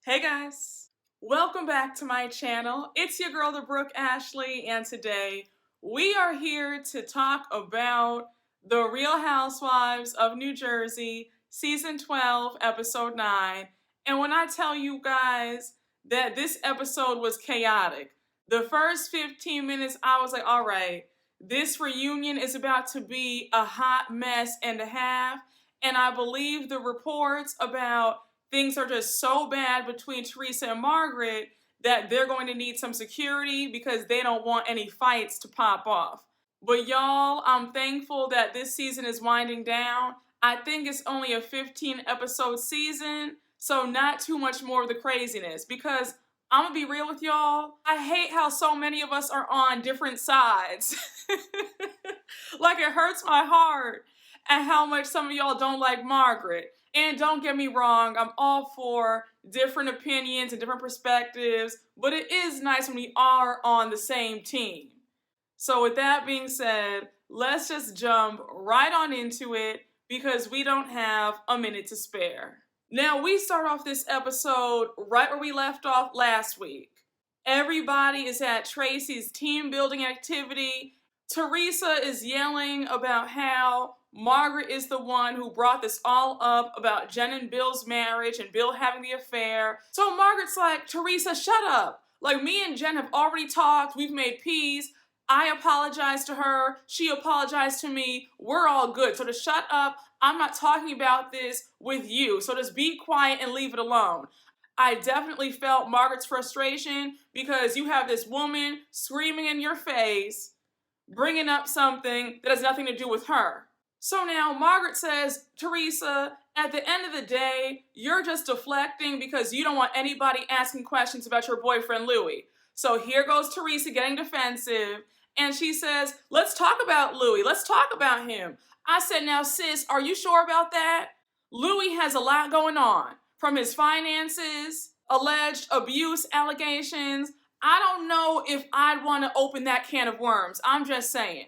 Hey guys, welcome back to my channel. It's your girl, the Brooke Ashley, and today we are here to talk about The Real Housewives of New Jersey, Season 12, Episode 9. And when I tell you guys that this episode was chaotic, the first 15 minutes I was like, all right, this reunion is about to be a hot mess and a half. And I believe the reports about things are just so bad between Teresa and Margaret that they're going to need some security because they don't want any fights to pop off. But y'all, I'm thankful that this season is winding down. I think it's only a 15 episode season, so not too much more of the craziness, because I'm gonna be real with y'all, I hate how so many of us are on different sides. Like, it hurts my heart at how much some of y'all don't like Margaret. And don't get me wrong, I'm all for different opinions and different perspectives, but it is nice when we are on the same team. So with that being said, let's just jump right on into it because we don't have a minute to spare. Now, we start off this episode right where we left off last week. Everybody is at Tracy's team building activity. Teresa is yelling about how Margaret is the one who brought this all up about Jen and Bill's marriage and Bill having the affair. So Margaret's like, Teresa, shut up. Like, me and Jen have already talked. We've made peace. I apologized to her. She apologized to me. We're all good. So to shut up, I'm not talking about this with you. So just be quiet and leave it alone. I definitely felt Margaret's frustration because you have this woman screaming in your face, bringing up something that has nothing to do with her. So now Margaret says, Teresa, at the end of the day, you're just deflecting because you don't want anybody asking questions about your boyfriend, Louis. So here goes Teresa getting defensive, and she says, let's talk about Louis. Let's talk about him. I said, now sis, are you sure about that? Louis has a lot going on, from his finances, alleged abuse allegations. I don't know if I'd want to open that can of worms. I'm just saying.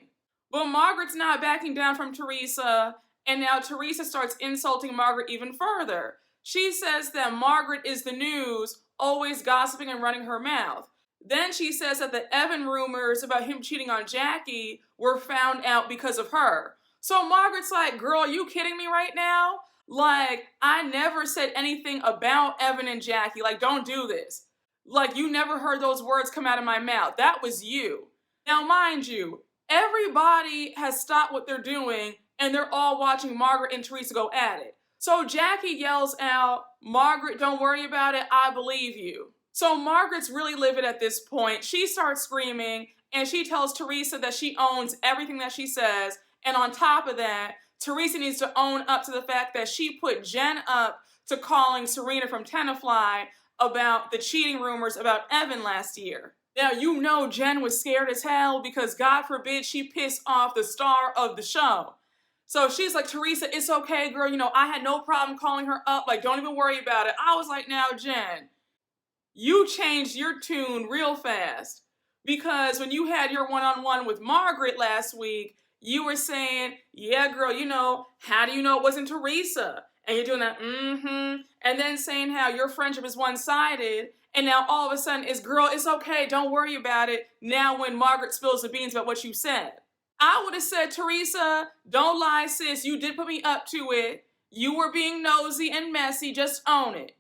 But Margaret's not backing down from Teresa, and now Teresa starts insulting Margaret even further. She says that Margaret is the news, always gossiping and running her mouth. Then she says that the Evan rumors about him cheating on Jackie were found out because of her. So Margaret's like, girl, you kidding me right now? Like, I never said anything about Evan and Jackie. Like, don't do this. Like, you never heard those words come out of my mouth. That was you. Now, mind you, everybody has stopped what they're doing and they're all watching Margaret and Teresa go at it. So Jackie yells out, Margaret, don't worry about it. I believe you. So Margaret's really livid at this point. She starts screaming and she tells Teresa that she owns everything that she says. And on top of that, Teresa needs to own up to the fact that she put Jen up to calling Serena from Tenafly about the cheating rumors about Evan last year. Now, you know Jen was scared as hell because God forbid she pissed off the star of the show. So she's like, Teresa, it's okay, girl. You know, I had no problem calling her up. Like, don't even worry about it. I was like, now, Jen, you changed your tune real fast. Because when you had your one-on-one with Margaret last week, you were saying, yeah, girl, you know, how do you know it wasn't Teresa? And you're doing that, and then saying how your friendship is one-sided. And now all of a sudden it's, girl, it's okay, don't worry about it. Now when Margaret spills the beans about what you said. I would have said, Teresa, don't lie, sis. You did put me up to it. You were being nosy and messy. Just own it.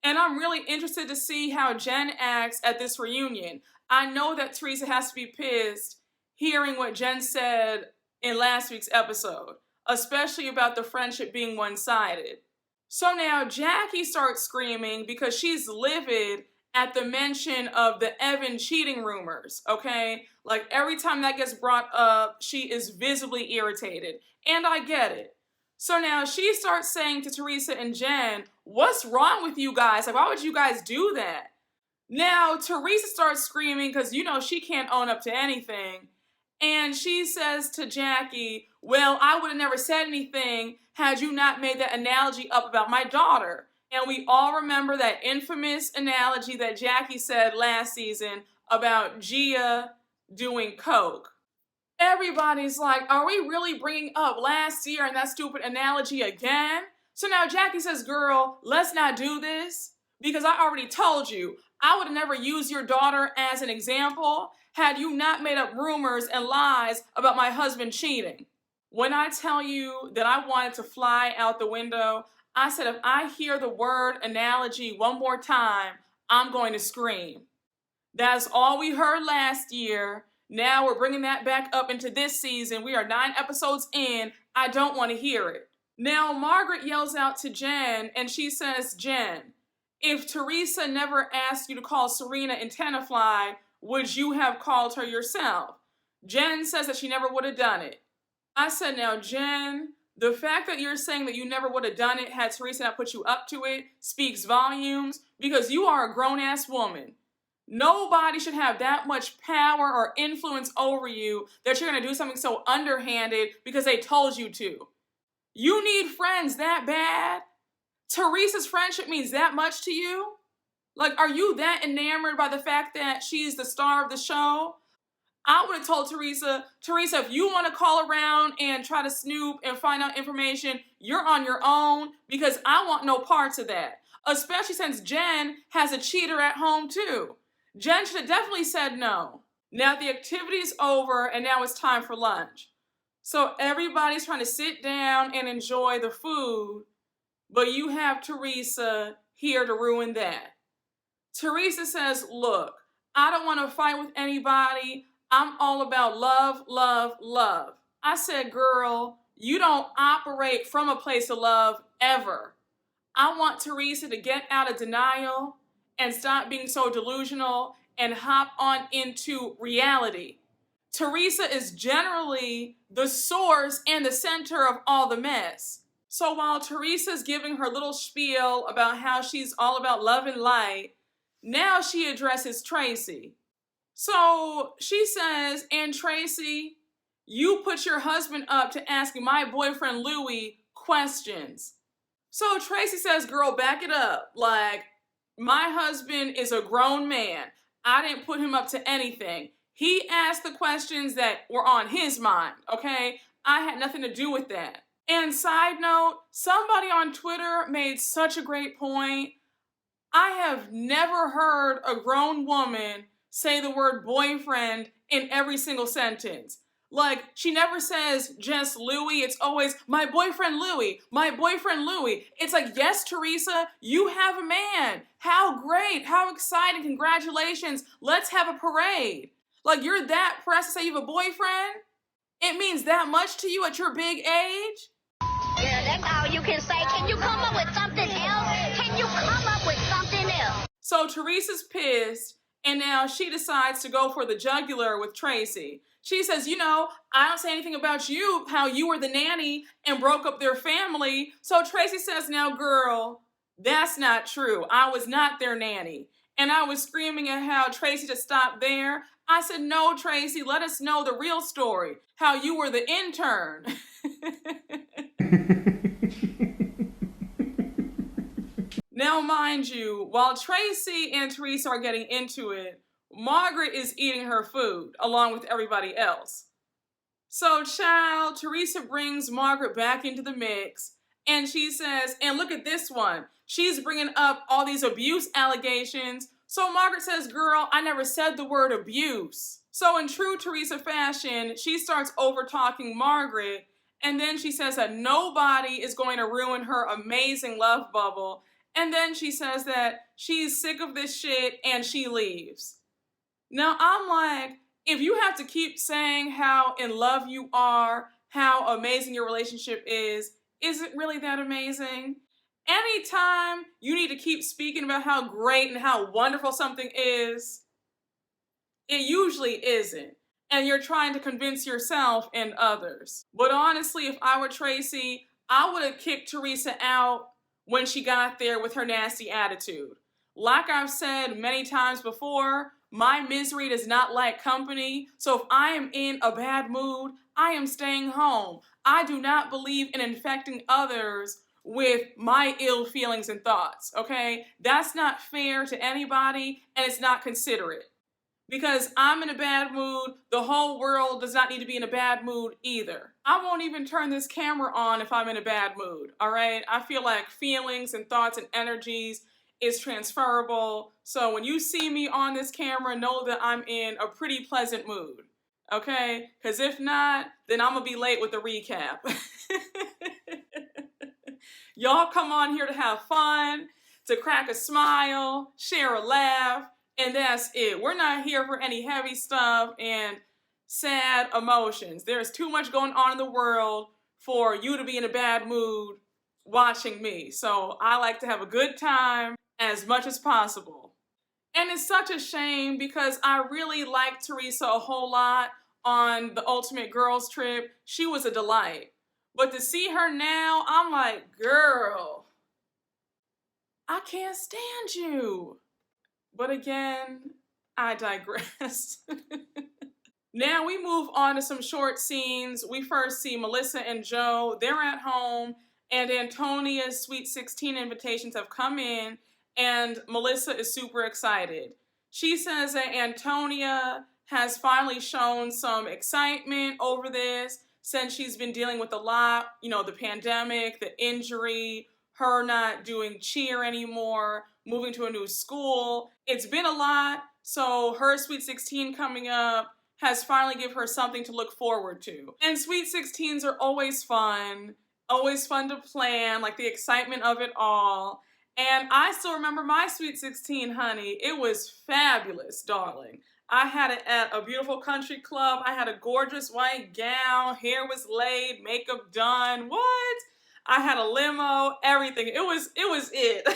And I'm really interested to see how Jen acts at this reunion. I know that Teresa has to be pissed hearing what Jen said in last week's episode, especially about the friendship being one-sided. So now Jackie starts screaming because she's livid at the mention of the Evan cheating rumors, okay? Like, every time that gets brought up, she is visibly irritated. And I get it. So now she starts saying to Teresa and Jen, what's wrong with you guys? Like, why would you guys do that? Now, Teresa starts screaming because, you know, she can't own up to anything. And she says to Jackie, well, I would have never said anything had you not made that analogy up about my daughter. And we all remember that infamous analogy that Jackie said last season about Gia doing coke. Everybody's like, are we really bringing up last year and that stupid analogy again? So now Jackie says, girl, let's not do this. Because I already told you, I would have never used your daughter as an example had you not made up rumors and lies about my husband cheating. When I tell you that I wanted to fly out the window, I said if I hear the word analogy one more time, I'm going to scream. That's all we heard last year. Now we're bringing that back up into this season. We are 9 episodes in. I don't want to hear it. Now Margaret yells out to Jen and she says, Jen, if Teresa never asked you to call Serena and Tenafly, would you have called her yourself? Jen says that she never would have done it. I said, now Jen, the fact that you're saying that you never would have done it had Teresa not put you up to it speaks volumes, because you are a grown-ass woman. Nobody should have that much power or influence over you that you're going to do something so underhanded because they told you to. You need friends that bad? Teresa's friendship means that much to you? Like, are you that enamored by the fact that she's the star of the show? I would have told Teresa, if you want to call around and try to snoop and find out information, you're on your own, because I want no parts of that. Especially since Jen has a cheater at home too. Jen should have definitely said no. Now the activity's over and now it's time for lunch. So everybody's trying to sit down and enjoy the food, but you have Teresa here to ruin that. Teresa says, look, I don't want to fight with anybody. I'm all about love, love, love. I said, girl, you don't operate from a place of love ever. I want Teresa to get out of denial and stop being so delusional and hop on into reality. Teresa is generally the source and the center of all the mess. So while Teresa's giving her little spiel about how she's all about love and light, now she addresses Tracy. So she says, and Tracy, you put your husband up to asking my boyfriend Louie questions. So Tracy says, girl, back it up. Like, my husband is a grown man. I didn't put him up to anything. He asked the questions that were on his mind, okay? I had nothing to do with that. And side note, somebody on Twitter made such a great point. I have never heard a grown woman say the word boyfriend in every single sentence. Like, she never says just Louie. It's always, my boyfriend Louie, my boyfriend Louie. It's like, yes, Teresa, you have a man. How great, how exciting, congratulations. Let's have a parade. Like, you're that pressed to say you have a boyfriend? It means that much to you at your big age? Yeah, that's all you can say. Can you come up with something else? Can you come up with something else? So Teresa's pissed, and now she decides to go for the jugular with Tracy. She says, you know, I don't say anything about you, how you were the nanny and broke up their family. So Tracy says, now girl, that's not true. I was not their nanny. And I was screaming at how Tracy to stop there. I said, no, Tracy, let us know the real story, how you were the intern. Now, mind you, while Tracy and Teresa are getting into it, Margaret is eating her food along with everybody else. So, child, Teresa brings Margaret back into the mix, and she says, and look at this one. She's bringing up all these abuse allegations. So Margaret says, girl, I never said the word abuse. So in true Teresa fashion, she starts over-talking Margaret, and then she says that nobody is going to ruin her amazing love bubble. And then she says that she's sick of this shit and she leaves. Now I'm like, if you have to keep saying how in love you are, how amazing your relationship is it really that amazing? Anytime you need to keep speaking about how great and how wonderful something is, it usually isn't. And you're trying to convince yourself and others. But honestly, if I were Tracy, I would have kicked Teresa out when she got there with her nasty attitude. Like I've said many times before, my misery does not like company. So if I am in a bad mood, I am staying home. I do not believe in infecting others with my ill feelings and thoughts, okay? That's not fair to anybody, and it's not considerate. Because I'm in a bad mood, the whole world does not need to be in a bad mood either. I won't even turn this camera on if I'm in a bad mood, all right? I feel like feelings and thoughts and energies, is transferable. So when you see me on this camera, know that I'm in a pretty pleasant mood. Okay? Because if not, then I'm going to be late with the recap. Y'all come on here to have fun, to crack a smile, share a laugh, and that's it. We're not here for any heavy stuff and sad emotions. There's too much going on in the world for you to be in a bad mood watching me. So I like to have a good time as much as possible. And it's such a shame because I really liked Teresa a whole lot on the Ultimate Girls Trip. She was a delight. But to see her now, I'm like, girl, I can't stand you. But again, I digress. Now we move on to some short scenes. We first see Melissa and Joe. They're at home, and Antonia's Sweet 16 invitations have come in, and Melissa is super excited. She says that Antonia has finally shown some excitement over this since she's been dealing with a lot, the pandemic, the injury, her not doing cheer anymore, moving to a new school. It's been a lot, so her Sweet 16 coming up has finally given her something to look forward to. And Sweet 16s are always fun to plan, like the excitement of it all. And I still remember my Sweet 16, honey. It was fabulous, darling. I had it at a beautiful country club. I had a gorgeous white gown, hair was laid, makeup done. What? I had a limo, everything. It was it.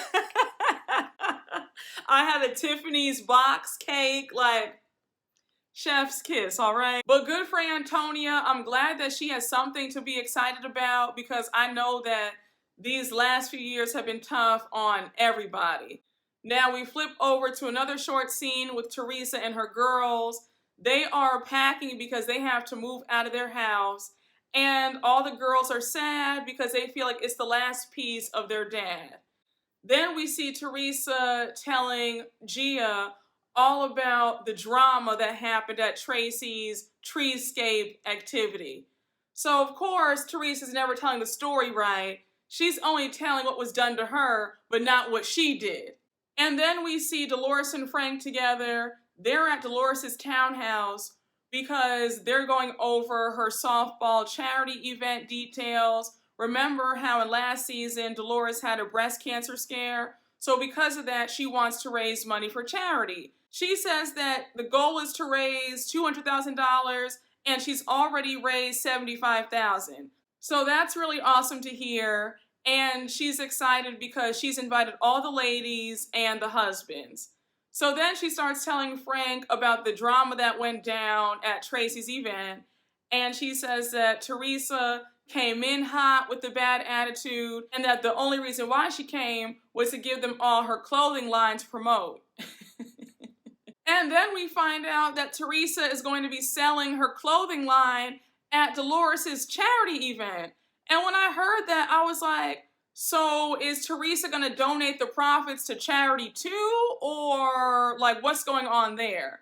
I had a Tiffany's box cake, like chef's kiss, all right? But good for Antonia. I'm glad that she has something to be excited about because I know that these last few years have been tough on everybody. Now we flip over to another short scene with Teresa and her girls. They are packing because they have to move out of their house, and all the girls are sad because they feel like it's the last piece of their dad. Then we see Teresa telling Gia all about the drama that happened at Tracy's treescape activity. So of course, Teresa's never telling the story right. She's only telling what was done to her, but not what she did. And then we see Dolores and Frank together. They're at Dolores' townhouse because they're going over her softball charity event details. Remember how in last season, Dolores had a breast cancer scare? So because of that, she wants to raise money for charity. She says that the goal is to raise $200,000 and she's already raised $75,000. So that's really awesome to hear. And she's excited because she's invited all the ladies and the husbands. So then she starts telling Frank about the drama that went down at Tracy's event. And she says that Teresa came in hot with the bad attitude and that the only reason why she came was to give them all her clothing line to promote. And then we find out that Teresa is going to be selling her clothing line at Dolores' charity event. And when I heard that, I was like, so is Teresa going to donate the profits to charity too? Or like what's going on there?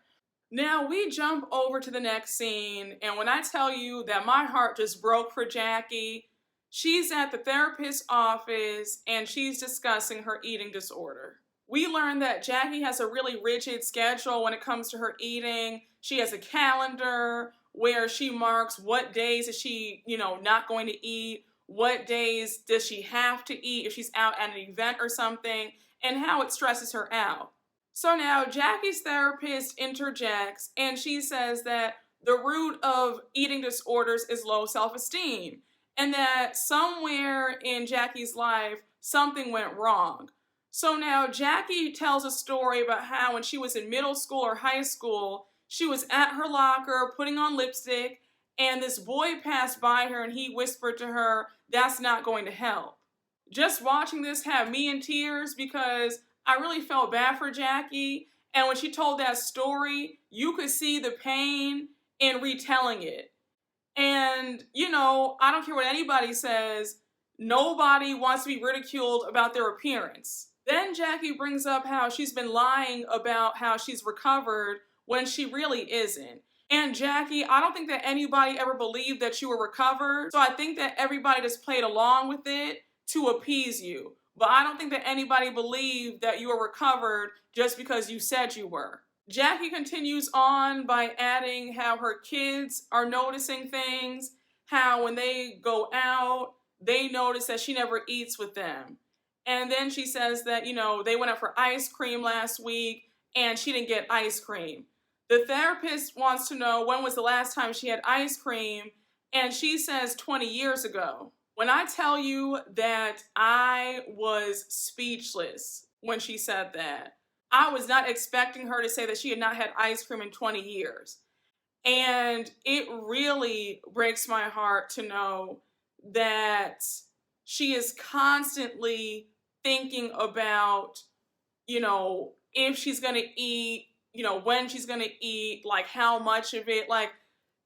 Now we jump over to the next scene. And when I tell you that my heart just broke for Jackie, she's at the therapist's office and she's discussing her eating disorder. We learned that Jackie has a really rigid schedule when it comes to her eating. She has a calendar where she marks what days is she, not going to eat, what days does she have to eat if she's out at an event or something, and how it stresses her out. So now Jackie's therapist interjects and she says that the root of eating disorders is low self-esteem and that somewhere in Jackie's life, something went wrong. So now Jackie tells a story about how when she was in middle school or high school, she was at her locker putting on lipstick and this boy passed by her and he whispered to her, "That's not going to help." Just watching this had me in tears because I really felt bad for Jackie. And when she told that story, you could see the pain in retelling it. And, I don't care what anybody says, nobody wants to be ridiculed about their appearance. Then Jackie brings up how she's been lying about how she's recovered when she really isn't. And Jackie, I don't think that anybody ever believed that you were recovered. So I think that everybody just played along with it to appease you, but I don't think that anybody believed that you were recovered just because you said you were. Jackie continues on by adding how her kids are noticing things, how when they go out, they notice that she never eats with them. And then she says that, they went out for ice cream last week and she didn't get ice cream. The therapist wants to know when was the last time she had ice cream, and she says 20 years ago. When I tell you that I was speechless when she said that, I was not expecting her to say that she had not had ice cream in 20 years. And it really breaks my heart to know that she is constantly thinking about, if she's going to eat, when she's going to eat, like how much of it, like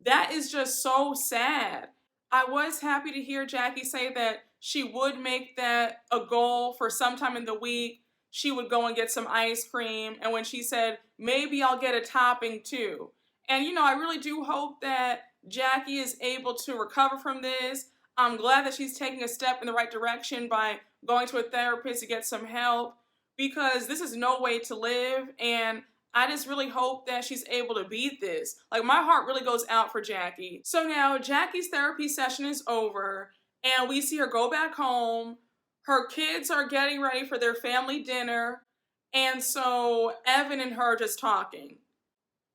that is just so sad. I was happy to hear Jackie say that she would make that a goal for sometime in the week. She would go and get some ice cream. And when she said, maybe I'll get a topping too. And, I really do hope that Jackie is able to recover from this. I'm glad that she's taking a step in the right direction by going to a therapist to get some help, because this is no way to live. And I just really hope that she's able to beat this. Like, my heart really goes out for Jackie. So now Jackie's therapy session is over and we see her go back home. Her kids are getting ready for their family dinner. And so Evan and her are just talking.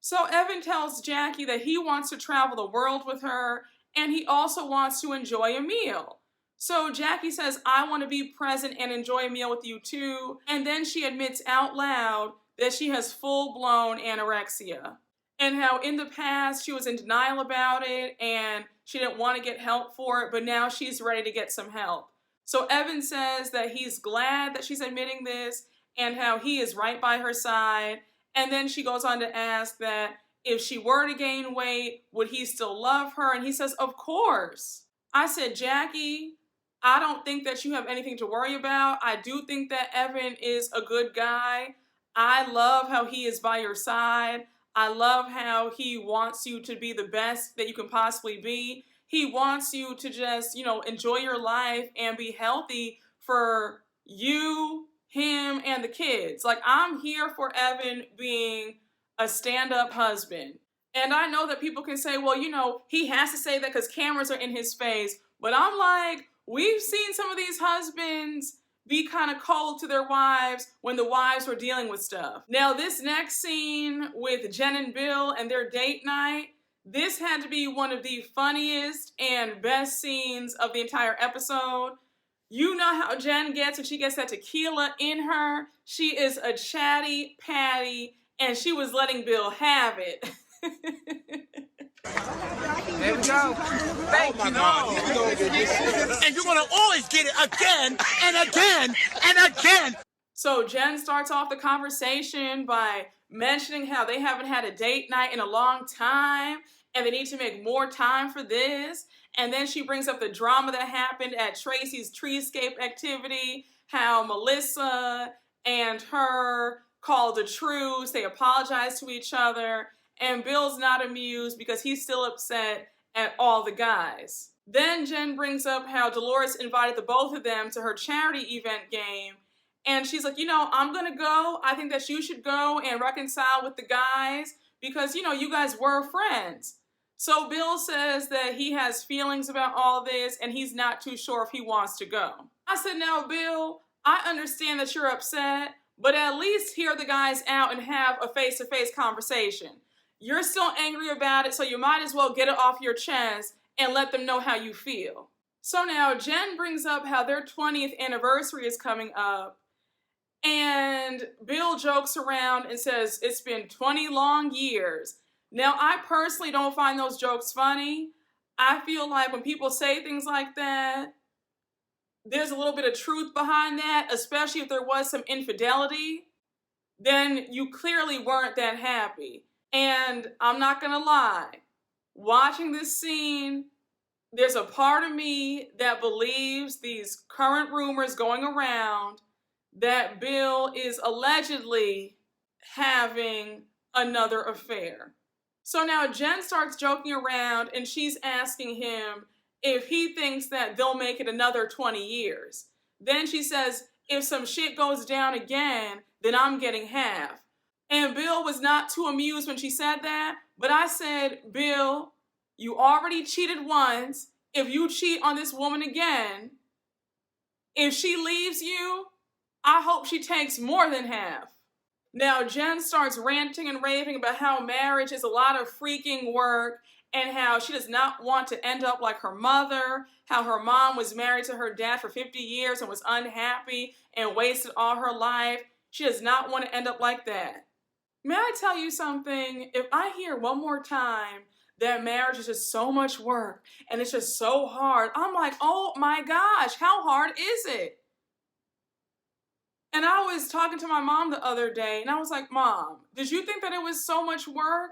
So Evan tells Jackie that he wants to travel the world with her and he also wants to enjoy a meal. So Jackie says, I want to be present and enjoy a meal with you too. And then she admits out loud that she has full-blown anorexia, and how in the past she was in denial about it and she didn't want to get help for it, but now she's ready to get some help. So Evan says that he's glad that she's admitting this and how he is right by her side. And then she goes on to ask that if she were to gain weight, would he still love her? And he says, of course. I said, Jackie, I don't think that you have anything to worry about. I do think that Evan is a good guy. I love how he is by your side. I love how he wants you to be the best that you can possibly be. He wants you to just, enjoy your life and be healthy for you, him, and the kids. Like, I'm here for Evan being a stand-up husband. And I know that people can say, well, he has to say that because cameras are in his face. But I'm like, we've seen some of these husbands be kind of cold to their wives when the wives were dealing with stuff. Now, this next scene with Jen and Bill and their date night, this had to be one of the funniest and best scenes of the entire episode. You know how Jen gets when she gets that tequila in her. She is a chatty patty, and she was letting Bill have it. There we go. Thank you. And you're going to always get it again and again and again. So Jen starts off the conversation by mentioning how they haven't had a date night in a long time and they need to make more time for this. And then she brings up the drama that happened at Tracy's treescape activity, how Melissa and her called a truce, they apologized to each other, and Bill's not amused because he's still upset at all the guys. Then Jen brings up how Dolores invited the both of them to her charity event game. And she's like, I'm going to go. I think that you should go and reconcile with the guys because, you guys were friends. So Bill says that he has feelings about all this and he's not too sure if he wants to go. I said, now, Bill, I understand that you're upset, but at least hear the guys out and have a face-to-face conversation. You're still angry about it, so you might as well get it off your chest and let them know how you feel. So now Jen brings up how their 20th anniversary is coming up, and Bill jokes around and says, it's been 20 long years. Now, I personally don't find those jokes funny. I feel like when people say things like that, there's a little bit of truth behind that, especially if there was some infidelity, then you clearly weren't that happy. And I'm not going to lie, watching this scene, there's a part of me that believes these current rumors going around that Bill is allegedly having another affair. So now Jen starts joking around and she's asking him if he thinks that they'll make it another 20 years. Then she says, if some shit goes down again, then I'm getting half. And Bill was not too amused when she said that, but I said, Bill, you already cheated once. If you cheat on this woman again, if she leaves you, I hope she takes more than half. Now, Jen starts ranting and raving about how marriage is a lot of freaking work and how she does not want to end up like her mother, how her mom was married to her dad for 50 years and was unhappy and wasted all her life. She does not want to end up like that. May I tell you something? If I hear one more time that marriage is just so much work and it's just so hard, I'm like, oh my gosh, how hard is it? And I was talking to my mom the other day and I was like, Mom, did you think that it was so much work?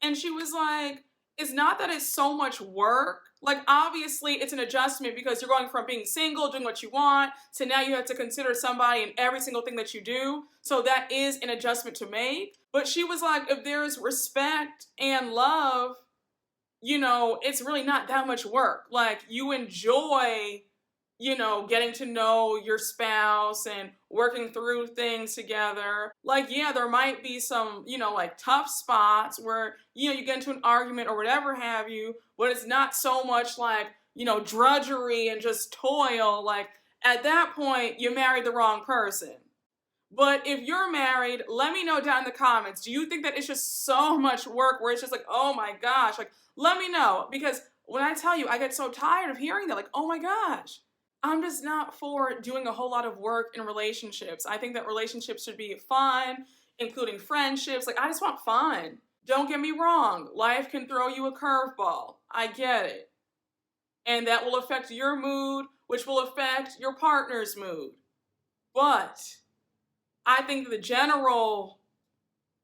And she was like, it's not that it's so much work. Like, obviously it's an adjustment because you're going from being single, doing what you want, to now you have to consider somebody in every single thing that you do. So that is an adjustment to make. But she was like, if there's respect and love, you know, it's really not that much work. Like, you enjoy, you know, getting to know your spouse and working through things together. Like, yeah, there might be some, you know, like tough spots where, you know, you get into an argument or whatever have you, but it's not so much like, you know, drudgery and just toil. Like, at that point, you married the wrong person. But if you're married, let me know down in the comments. Do you think that it's just so much work where it's just like, oh my gosh, like, let me know. Because when I tell you, I get so tired of hearing that, like, oh my gosh. I'm just not for doing a whole lot of work in relationships. I think that relationships should be fun, including friendships. Like, I just want fun. Don't get me wrong. Life can throw you a curveball. I get it. And that will affect your mood, which will affect your partner's mood. But I think the general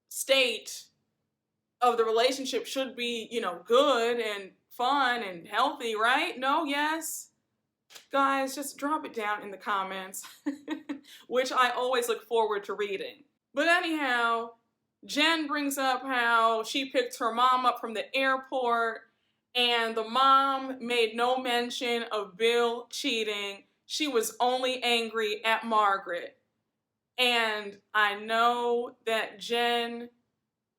state of the relationship should be, you know, good and fun and healthy, right? No, yes? Guys, just drop it down in the comments, which I always look forward to reading. But anyhow, Jen brings up how she picked her mom up from the airport, and the mom made no mention of Bill cheating. She was only angry at Margaret. And I know that Jen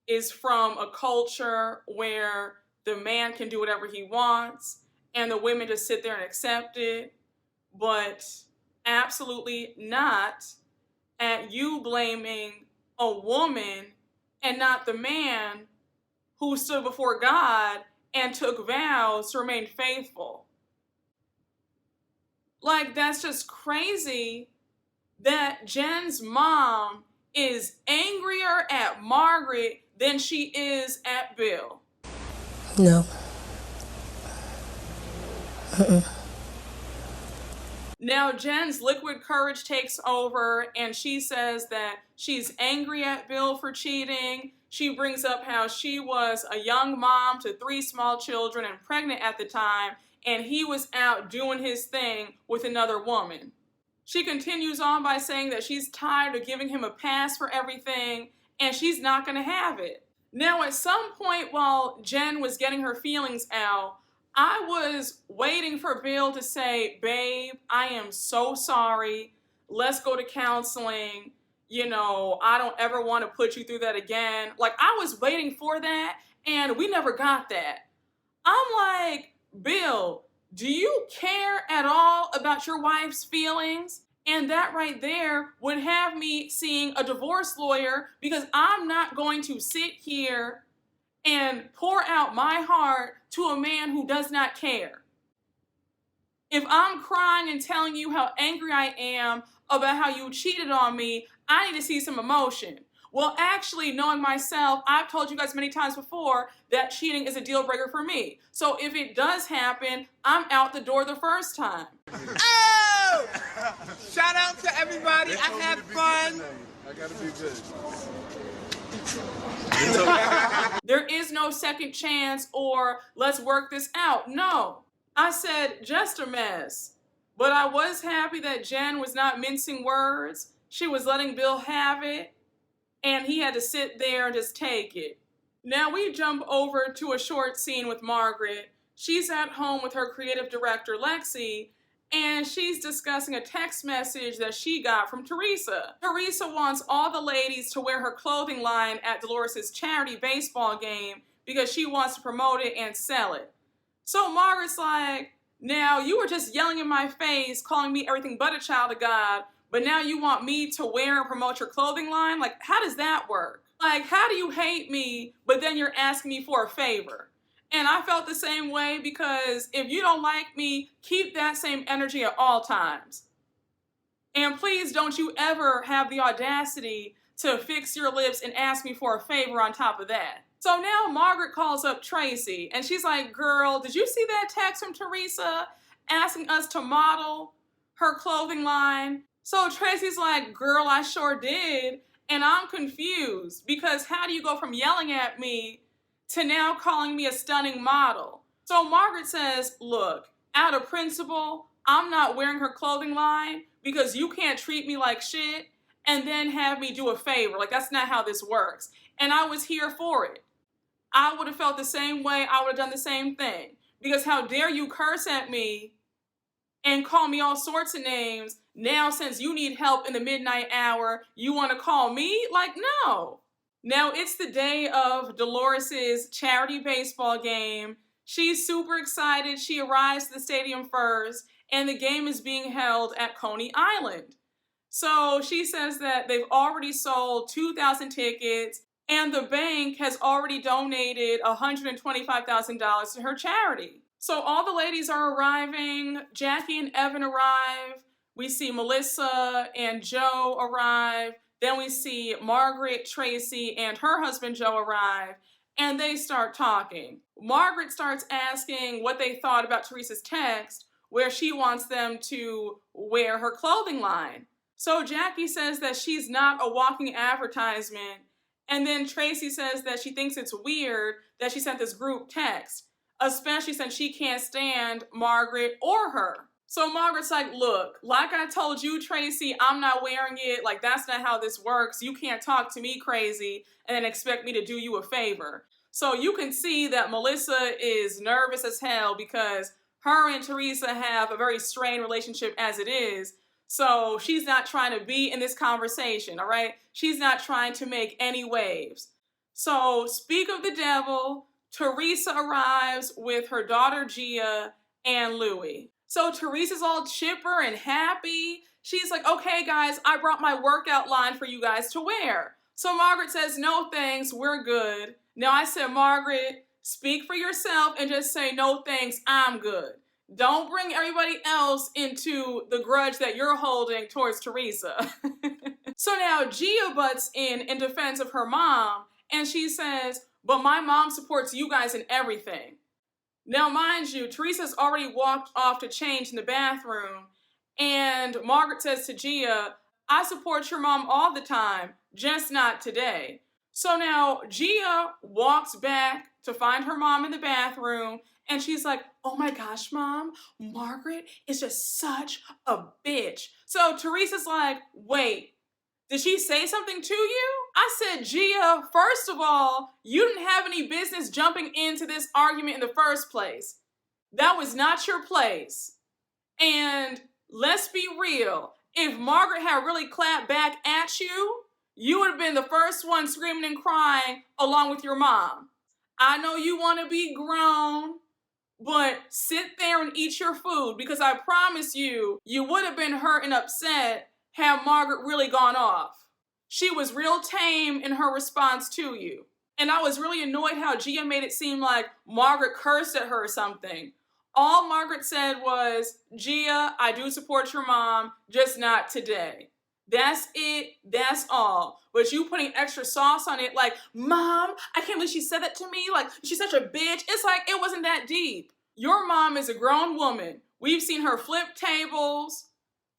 is from a culture where the man can do whatever he wants and the women just sit there and accept it, but absolutely not at you blaming a woman and not the man who stood before God and took vows to remain faithful. Like, that's just crazy that Jen's mom is angrier at Margaret than she is at Bill. No. Now Jen's liquid courage takes over and she says that she's angry at Bill for cheating. She brings up how she was a young mom to 3 small children and pregnant at the time, and he was out doing his thing with another woman. She continues on by saying that she's tired of giving him a pass for everything and she's not going to have it. Now, at some point while Jen was getting her feelings out, I was waiting for Bill to say, babe, I am so sorry. Let's go to counseling. You know, I don't ever want to put you through that again. Like, I was waiting for that and we never got that. I'm like, Bill, do you care at all about your wife's feelings? And that right there would have me seeing a divorce lawyer, because I'm not going to sit here and pour out my heart to a man who does not care. If I'm crying and telling you how angry I am about how you cheated on me, I need to see some emotion. Well, actually, knowing myself, I've told you guys many times before that cheating is a deal breaker for me. So if it does happen, I'm out the door the first time. Oh! Shout out to everybody. I had fun. I gotta be good. There is no second chance or let's work this out. No. I said just a mess. But I was happy that Jen was not mincing words. She was letting Bill have it, and he had to sit there and just take it. Now we jump over to a short scene with Margaret. She's at home with her creative director, Lexi, and she's discussing a text message that she got from Teresa. Teresa wants all the ladies to wear her clothing line at Dolores' charity baseball game because she wants to promote it and sell it. So Margaret's like, now you were just yelling in my face, calling me everything but a child of God, but now you want me to wear and promote your clothing line? Like, how does that work? Like, how do you hate me, but then you're asking me for a favor? And I felt the same way, because if you don't like me, keep that same energy at all times. And please don't you ever have the audacity to fix your lips and ask me for a favor on top of that. So now Margaret calls up Tracy, and she's like, girl, did you see that text from Teresa asking us to model her clothing line? So Tracy's like, girl, I sure did. And I'm confused, because how do you go from yelling at me to now calling me a stunning model? So Margaret says, look, out of principle, I'm not wearing her clothing line because you can't treat me like shit and then have me do a favor. Like, that's not how this works. And I was here for it. I would have felt the same way. I would have done the same thing. Because how dare you curse at me and call me all sorts of names? Now, since you need help in the midnight hour, you want to call me? Like, no. Now, it's the day of Dolores' charity baseball game. She's super excited. She arrives to the stadium first, and the game is being held at Coney Island. So she says that they've already sold 2,000 tickets, and the bank has already donated $125,000 to her charity. So all the ladies are arriving. Jackie and Evan arrive. We see Melissa and Joe arrive. Then we see Margaret, Tracy, and her husband Joe arrive, and they start talking. Margaret starts asking what they thought about Teresa's text, where she wants them to wear her clothing line. So Jackie says that she's not a walking advertisement, and then Tracy says that she thinks it's weird that she sent this group text, especially since she can't stand Margaret or her. So Margaret's like, look, like I told you, Tracy, I'm not wearing it. Like, that's not how this works. You can't talk to me crazy and then expect me to do you a favor. So you can see that Melissa is nervous as hell, because her and Teresa have a very strained relationship as it is. So she's not trying to be in this conversation, all right? She's not trying to make any waves. So speak of the devil, Teresa arrives with her daughter Gia and Louie. So Teresa's all chipper and happy. She's like, okay, guys, I brought my workout line for you guys to wear. So Margaret says, no thanks, we're good. Now I said, Margaret, speak for yourself and just say, no thanks, I'm good. Don't bring everybody else into the grudge that you're holding towards Teresa. So now Gia butts in defense of her mom, and she says, but my mom supports you guys in everything. Now, mind you, Teresa's already walked off to change in the bathroom, and Margaret says to Gia, I support your mom all the time, just not today. So now Gia walks back to find her mom in the bathroom, and she's like, oh my gosh, Mom, Margaret is just such a bitch. So Teresa's like, wait, did she say something to you? I said, Gia, first of all, you didn't have any business jumping into this argument in the first place. That was not your place. And let's be real, if Margaret had really clapped back at you, you would have been the first one screaming and crying along with your mom. I know you want to be grown, but sit there and eat your food, because I promise you, you would have been hurt and upset had Margaret really gone off. She was real tame in her response to you. And I was really annoyed how Gia made it seem like Margaret cursed at her or something. All Margaret said was, Gia, I do support your mom, just not today. That's it, that's all. But you putting extra sauce on it like, Mom, I can't believe she said that to me. Like, she's such a bitch. It's like, it wasn't that deep. Your mom is a grown woman. We've seen her flip tables,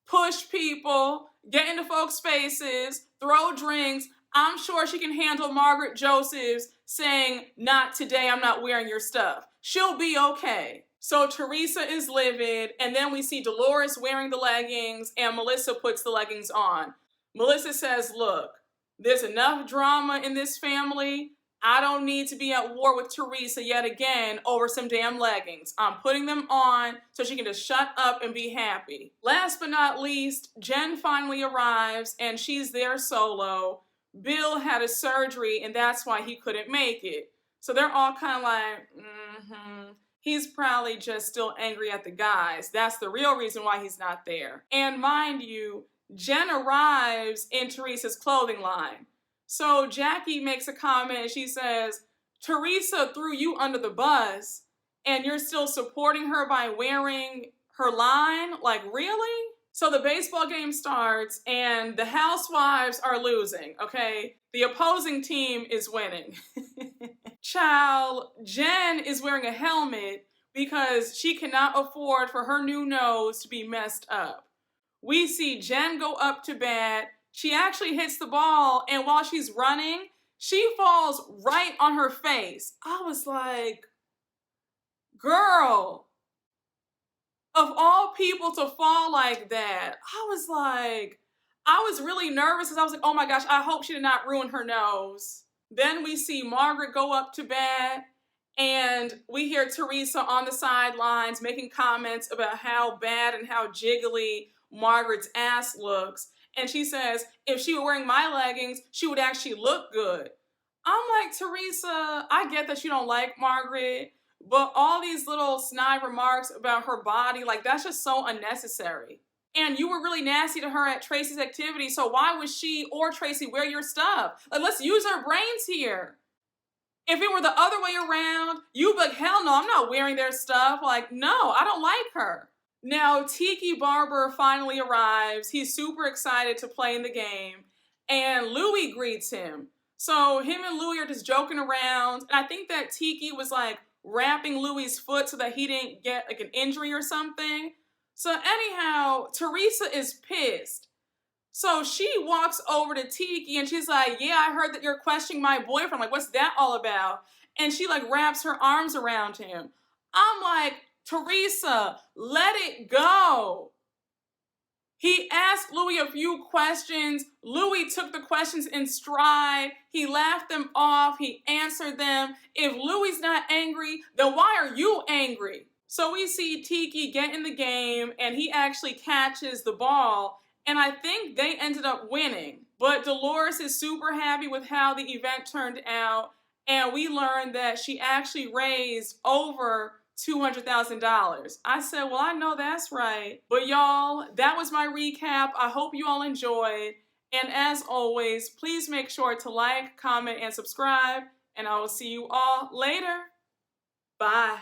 push people, get into folks' faces, throw drinks. I'm sure she can handle Margaret Joseph's saying, not today, I'm not wearing your stuff. She'll be okay. So Teresa is livid, and then we see Dolores wearing the leggings, and Melissa puts the leggings on. Melissa says, look, there's enough drama in this family. I don't need to be at war with Teresa yet again over some damn leggings. I'm putting them on so she can just shut up and be happy. Last but not least, Jen finally arrives and she's there solo. Bill had a surgery and that's why he couldn't make it. So they're all kind of like, He's probably just still angry at the guys. That's the real reason why he's not there. And mind you, Jen arrives in Teresa's clothing line. So Jackie makes a comment and she says, Teresa threw you under the bus and you're still supporting her by wearing her line? Like, really? So the baseball game starts and the Housewives are losing, okay? The opposing team is winning. Child, Jen is wearing a helmet because she cannot afford for her new nose to be messed up. We see Jen go up to bat. She actually hits the ball, and while she's running, she falls right on her face. I was like, girl, of all people to fall like that, I was really nervous because I was like, oh my gosh, I hope she did not ruin her nose. Then we see Margaret go up to bat, and we hear Teresa on the sidelines making comments about how bad and how jiggly Margaret's ass looks. And she says, if she were wearing my leggings, she would actually look good. I'm like, Teresa, I get that you don't like Margaret, but all these little snide remarks about her body, like, that's just so unnecessary. And you were really nasty to her at Tracy's activity, so why would she or Tracy wear your stuff? Like, let's use our brains here. If it were the other way around, you'd be like, hell no, I'm not wearing their stuff. Like, no, I don't like her. Now, Tiki Barber finally arrives. He's super excited to play in the game. And Louie greets him. So him and Louie are just joking around. And I think that Tiki was like wrapping Louie's foot so that he didn't get like an injury or something. So anyhow, Teresa is pissed. So she walks over to Tiki and she's like, yeah, I heard that you're questioning my boyfriend. Like, what's that all about? And she like wraps her arms around him. I'm like, Teresa, let it go. He asked Louie a few questions. Louie took the questions in stride. He laughed them off. He answered them. If Louie's not angry, then why are you angry? So we see Tiki get in the game and he actually catches the ball. And I think they ended up winning. But Dolores is super happy with how the event turned out. And we learned that she actually raised over $200,000. I said, well, I know that's right. But y'all, that was my recap. I hope you all enjoyed. And as always, please make sure to like, comment, and subscribe. And I will see you all later. Bye.